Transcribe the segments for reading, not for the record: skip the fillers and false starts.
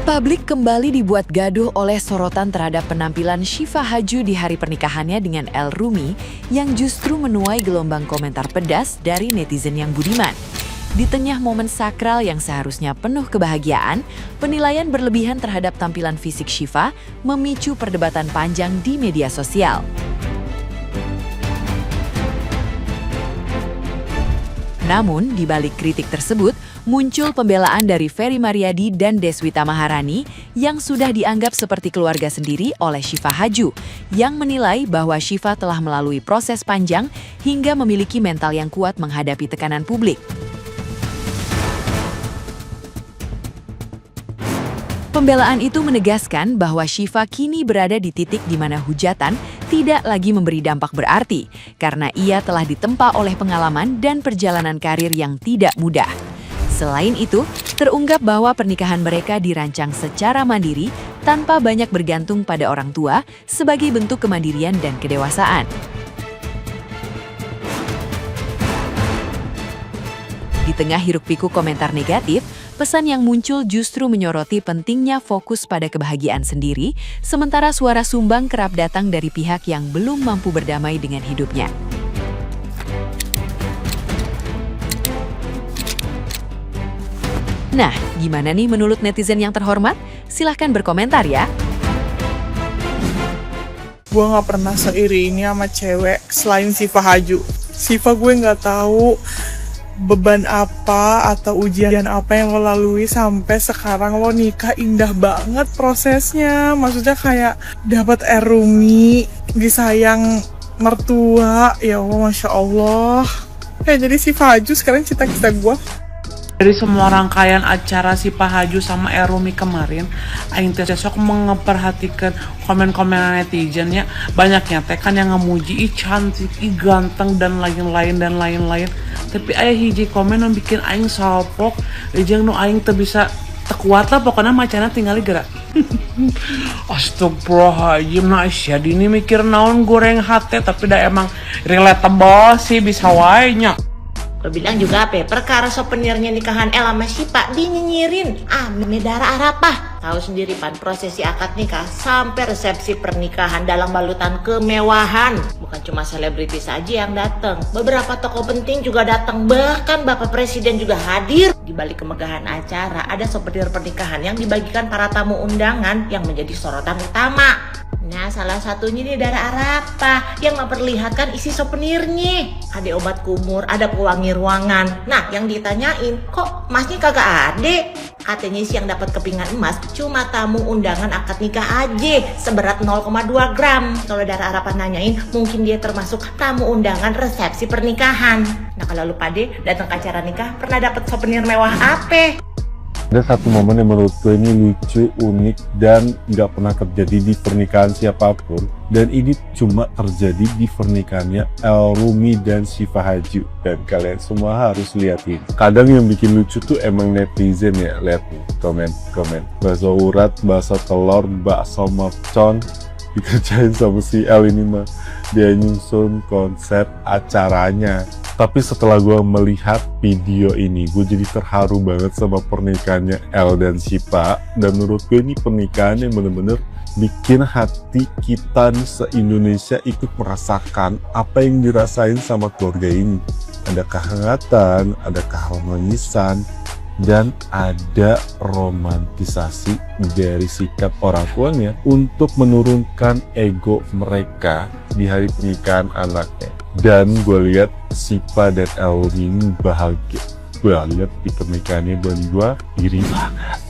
Publik kembali dibuat gaduh oleh sorotan terhadap penampilan Syifa Haju di hari pernikahannya dengan El Rumi yang justru menuai gelombang komentar pedas dari netizen yang budiman. Di tengah momen sakral yang seharusnya penuh kebahagiaan, penilaian berlebihan terhadap tampilan fisik Syifa memicu perdebatan panjang di media sosial. Namun, di balik kritik tersebut, muncul pembelaan dari Ferry Mariadi dan Deswita Maharani yang sudah dianggap seperti keluarga sendiri oleh Syifa Haju, yang menilai bahwa Syifa telah melalui proses panjang hingga memiliki mental yang kuat menghadapi tekanan publik. Pembelaan itu menegaskan bahwa Syifa kini berada di titik di mana hujatan tidak lagi memberi dampak berarti, karena ia telah ditempa oleh pengalaman dan perjalanan karir yang tidak mudah. Selain itu, terungkap bahwa pernikahan mereka dirancang secara mandiri tanpa banyak bergantung pada orang tua sebagai bentuk kemandirian dan kedewasaan. Di tengah hiruk-pikuk komentar negatif, pesan yang muncul justru menyoroti pentingnya fokus pada kebahagiaan sendiri, sementara suara sumbang kerap datang dari pihak yang belum mampu berdamai dengan hidupnya. Nah, gimana nih menurut netizen yang terhormat? Silahkan berkomentar ya. Gue gak pernah seiri ini sama cewek selain Syifa Haju. Syifa gue gak tahu beban apa atau ujian apa yang lo lalui sampai sekarang lo nikah. Indah banget prosesnya. Maksudnya kayak dapat Rumi, disayang mertua. Ya Allah, Masya Allah. Jadi Syifa Haju sekarang cita-cita gue. Dari semua rangkaian acara Syifa Haju sama Rumi kemarin, aing teh sok memperhatikan komen-komen netizen ya. Banyaknya teh kan yang ngemuji ih cantik, ih ganteng dan lain-lain. Tapi aya hiji komen yang bikin aing salpok, jeung nu aing teu bisa tekuat lah pokoknya macana tinggali gerak. Astagfirullahaladzim, nah jadi ini mikir naon goreng hati tapi dah emang relatable sih bisa wae nya. Lo bilang juga apa, perkara souvenirnya nikahan El sama Syifa dinyinyirin. Medara Arafah. Tahu sendiri pan, prosesi akad nikah sampai resepsi pernikahan dalam balutan kemewahan. Bukan cuma selebriti saja yang datang, beberapa tokoh penting juga datang, bahkan Bapak Presiden juga hadir. Di balik kemegahan acara ada souvenir pernikahan yang dibagikan para tamu undangan yang menjadi sorotan utama. Nah, salah satunya nih Dara Arafah yang memperlihatkan isi souvenirnya. Ada obat kumur, ada pewangi ruangan. Nah, yang ditanyain, kok emasnya kagak ada? Katanya sih yang dapat kepingan emas cuma tamu undangan akad nikah aja seberat 0,2 gram. Kalau Dara Arafah nanyain, mungkin dia termasuk tamu undangan resepsi pernikahan. Nah, kalau lu pade datang ke acara nikah pernah dapat souvenir mewah apa? Ada satu momen yang menurut gue ini lucu, unik, dan nggak pernah terjadi di pernikahan siapapun. Dan ini cuma terjadi di pernikahannya El Rumi dan Syifa Haju. Dan kalian semua harus lihat ini. Kadang yang bikin lucu tuh emang netizen ya. Lihat nih, komen. Bakso urat, bakso telur, bakso mercon. Dikerjain sama si El ini mah. Dia nyusun konsep acaranya. Tapi setelah gue melihat video ini, gue jadi terharu banget sama pernikahannya El dan Syifa. Dan menurut gue ini pernikahan yang bener-bener bikin hati kita se-Indonesia ikut merasakan apa yang dirasain sama keluarga ini. Ada kehangatan, ada keharmonisan, dan ada romantisasi dari sikap orang tuanya untuk menurunkan ego mereka di hari pernikahan anaknya. Dan gue lihat Syifa dan El ini bahagia. Gue lihat di pernikahannya berdua iri banget.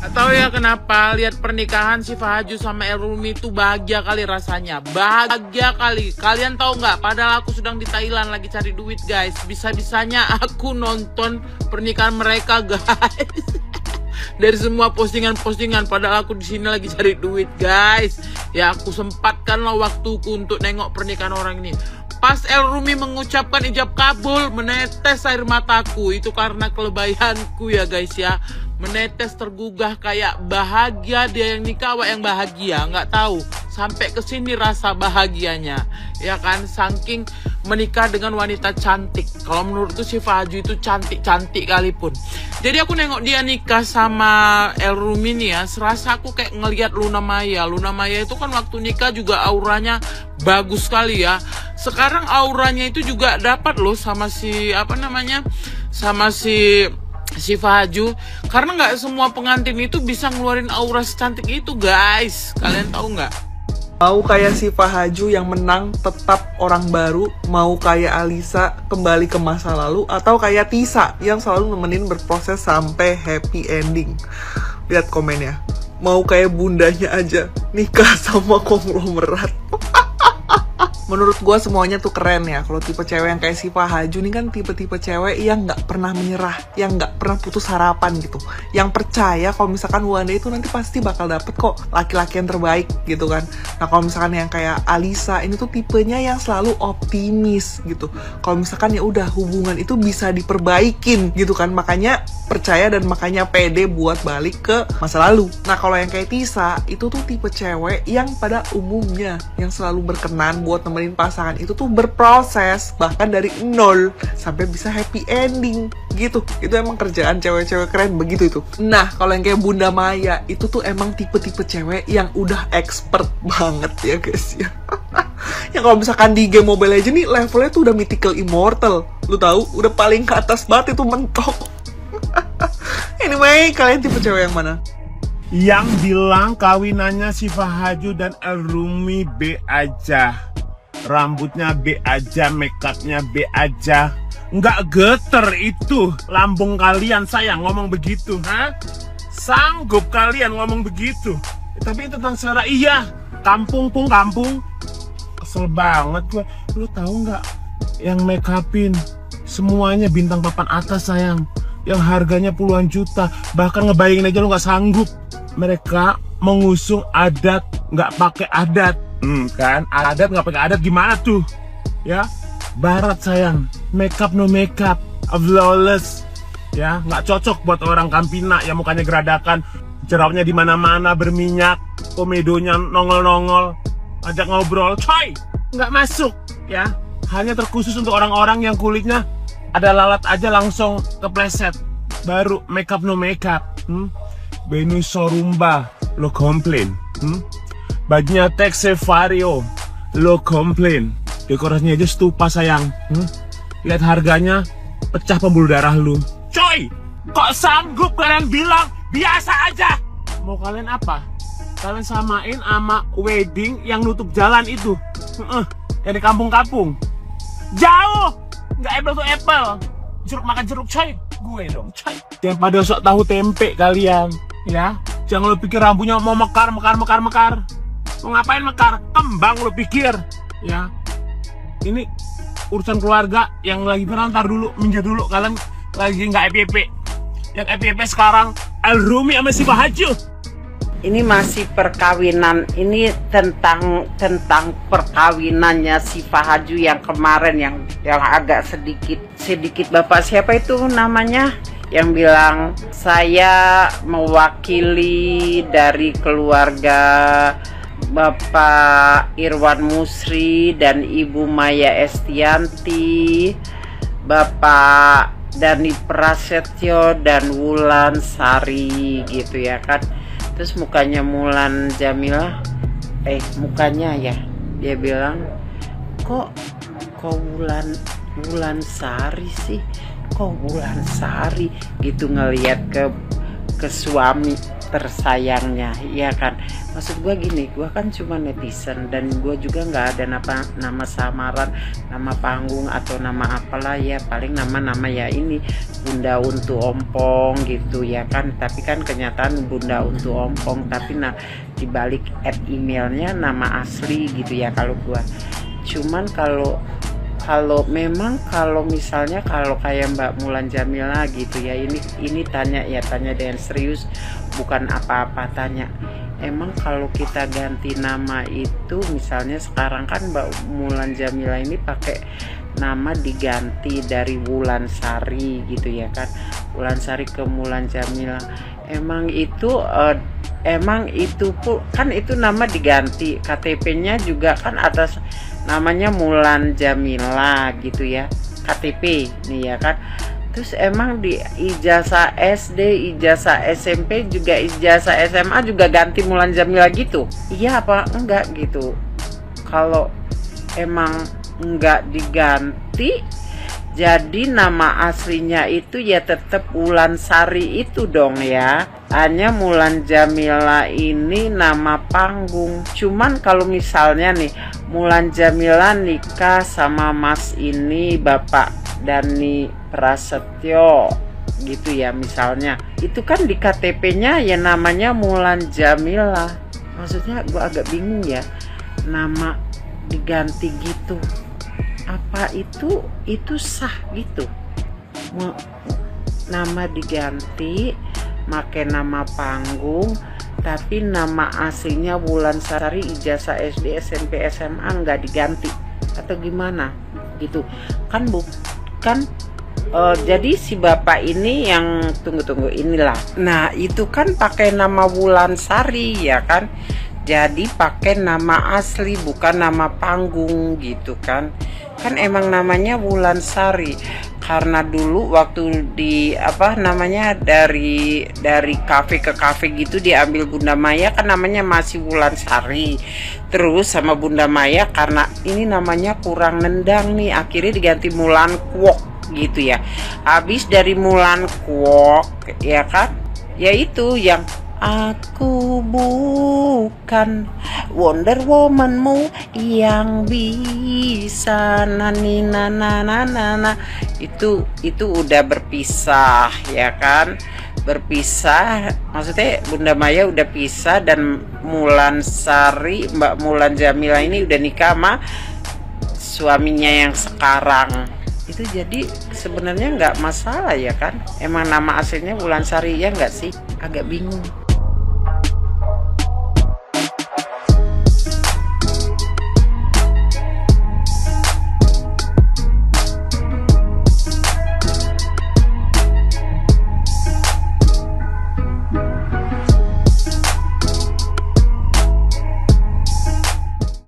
Atau ya kenapa lihat pernikahan Syifa Haju sama El Rumi itu bahagia kali rasanya. Bahagia kali. Kalian tahu nggak? Padahal aku sedang di Thailand lagi cari duit guys. Bisa-bisanya aku nonton pernikahan mereka guys. Dari semua postingan-postingan, padahal aku di sini lagi cari duit guys. Ya aku sempatkanlah waktuku untuk nengok pernikahan orang ini. Pas El Rumi mengucapkan ijab kabul, menetes air mataku. Itu karena kelebayanku ya guys ya. Menetes tergugah kayak bahagia dia yang nikah, awak yang bahagia. Nggak tahu sampai ke sini rasa bahagianya, ya kan, saking menikah dengan wanita cantik. Kalau menurutku Syifa Haju itu cantik kali pun. Jadi aku nengok dia nikah sama El Rumi nih ya, serasa aku kayak ngelihat Luna Maya. Luna Maya itu kan waktu nikah juga auranya bagus sekali ya. Sekarang auranya itu juga dapat loh sama si Syifa Haju, karena nggak semua pengantin itu bisa ngeluarin aura secantik itu, guys. Kalian tahu nggak? Mau kayak Syifa Haju yang menang tetap orang baru, mau kayak Alisa kembali ke masa lalu, atau kayak Tisa yang selalu nemenin berproses sampai happy ending. Lihat komennya. Mau kayak bundanya aja nikah sama konglomerat. Menurut gue semuanya tuh keren ya. Kalau tipe cewek yang kayak Syifa Haju nih kan tipe-tipe cewek yang nggak pernah menyerah, yang nggak pernah putus harapan gitu, yang percaya kalau misalkan one day itu nanti pasti bakal dapet kok laki-laki yang terbaik gitu kan. Nah kalau misalkan yang kayak Alisa ini tuh tipenya yang selalu optimis gitu. Kalau misalkan ya udah hubungan itu bisa diperbaikin gitu kan, makanya percaya dan makanya pede buat balik ke masa lalu. Nah kalau yang kayak Tisa itu tuh tipe cewek yang pada umumnya yang selalu berkenan buat nemenin pasangan itu tuh berproses bahkan dari nol sampai bisa happy ending gitu. Itu emang kerjaan cewek-cewek keren begitu itu. Nah kalau yang kayak Bunda Maya itu tuh emang tipe-tipe cewek yang udah expert banget ya guys ya. Yang kalau misalkan di game Mobile Legends nih levelnya tuh udah mythical immortal, lu tahu, udah paling ke atas banget itu, mentok. Anyway, kalian tipe cewek yang mana? Yang bilang kawinannya Syifa Haju dan El Rumi B aja, rambutnya B aja, makeupnya B aja. Nggak geter itu lambung kalian sayang ngomong begitu, ha? Sanggup kalian ngomong begitu? Tapi itu tentang selera. Iya, kampung. Kesel banget gue. Lu tahu nggak yang make upin semuanya bintang papan atas sayang, yang harganya puluhan juta. Bahkan ngebayangin aja lu nggak sanggup. Mereka mengusung adat nggak pakai adat, kan? Adat nggak pakai adat gimana tuh? Ya, barat sayang, makeup no makeup, flawless, ya nggak cocok buat orang Kampina yang mukanya geradakan, jerawatnya di mana-mana berminyak, komedonya nongol-nongol, ajak ngobrol, coy, nggak masuk, ya. Hanya terkhusus untuk orang-orang yang kulitnya ada lalat aja langsung kepleset, baru makeup no makeup. Venus Sorumba, lo komplain. Bajunya Texe Vario, lo komplain. Dekorasinya aja stupa sayang. Lihat harganya, pecah pembuluh darah lu. Coy, kok sanggup kalian bilang biasa aja? Mau kalian apa? Kalian samain sama wedding yang nutup jalan itu, yang di kampung-kampung. Jauh, nggak apple to apple. Jeruk makan jeruk, coy. Gue dong, coy. Yang pada sok tahu tempe kalian, ya. Jangan lo pikir rambutnya mau mekar. Mau ngapain mekar? Kembang lo pikir, ya. Ini urusan keluarga yang lagi ntar dulu, minggir dulu. Kalian lagi nggak FYP. Yang FYP sekarang El Rumi sama Syifa Haju. Ini masih perkawinan, ini tentang perkawinannya Syifa Haju yang kemarin yang agak sedikit bapak siapa itu namanya yang bilang saya mewakili dari keluarga Bapak Irwan Musri dan Ibu Maya Estianti, Bapak Dani Prasetyo dan Wulan Sari gitu ya kan. Terus mukanya Mulan Jamila, mukanya ya, dia bilang kok Wulan Sari sih, kok Wulan Sari gitu, ngelihat ke suami tersayangnya, ya kan. Maksud gue gini, gue kan cuma netizen dan gue juga nggak ada nama samaran, nama panggung atau nama apalah ya, paling nama ya ini Bunda Untu Ompong gitu ya kan. Tapi kan kenyataan Bunda Untu Ompong, tapi dibalik emailnya nama asli gitu ya kalau gue. Cuman kalau misalnya kalau kayak Mbak Mulan Jamila gitu ya, ini tanya dengan serius, bukan apa-apa, tanya emang kalau kita ganti nama itu, misalnya sekarang kan Mbak Mulan Jamila ini pakai nama diganti dari Wulan Sari gitu ya kan, Wulan Sari ke Mulan Jamila, emang itu emang itu pun kan itu nama diganti, KTP-nya juga kan atas namanya Mulan Jamila gitu ya, KTP nih ya kan. Terus emang di ijazah SD, ijazah SMP juga, ijazah SMA juga ganti Mulan Jamila gitu? Iya apa enggak gitu? Kalau emang enggak diganti, jadi nama aslinya itu ya tetap Wulan Sari itu dong ya. Hanya Mulan Jamila ini nama panggung. Cuman kalau misalnya nih Mulan Jamila nikah sama Mas ini Bapak Dani Prasetyo gitu ya misalnya, itu kan di KTP-nya ya namanya Mulan Jamila. Maksudnya gue agak bingung ya, nama diganti gitu, apa itu sah gitu? Nama diganti, make nama panggung, tapi nama aslinya Wulan Sari, ijazah SD, SMP, SMA nggak diganti atau gimana gitu? Kan bukan. Jadi si bapak ini yang tunggu inilah. Nah itu kan pakai nama Wulan Sari ya kan? Jadi pakai nama asli bukan nama panggung gitu kan. Kan emang namanya Wulan Sari karena dulu waktu di dari kafe ke kafe gitu diambil Bunda Maya kan namanya masih Wulan Sari. Terus sama Bunda Maya karena ini namanya kurang nendang nih, akhirnya diganti Mulan Kwok gitu ya. Habis dari Mulan Kwok ya kan, yaitu yang aku bukan Wonder Woman-mu yang bisa nani nana itu udah berpisah ya kan, berpisah maksudnya Bunda Maya udah pisah dan Mulan Sari, Mbak Mulan Jamila ini udah nikah sama suaminya yang sekarang itu. Jadi sebenarnya nggak masalah ya kan, emang nama aslinya Wulan Sari ya nggak sih? Agak bingung.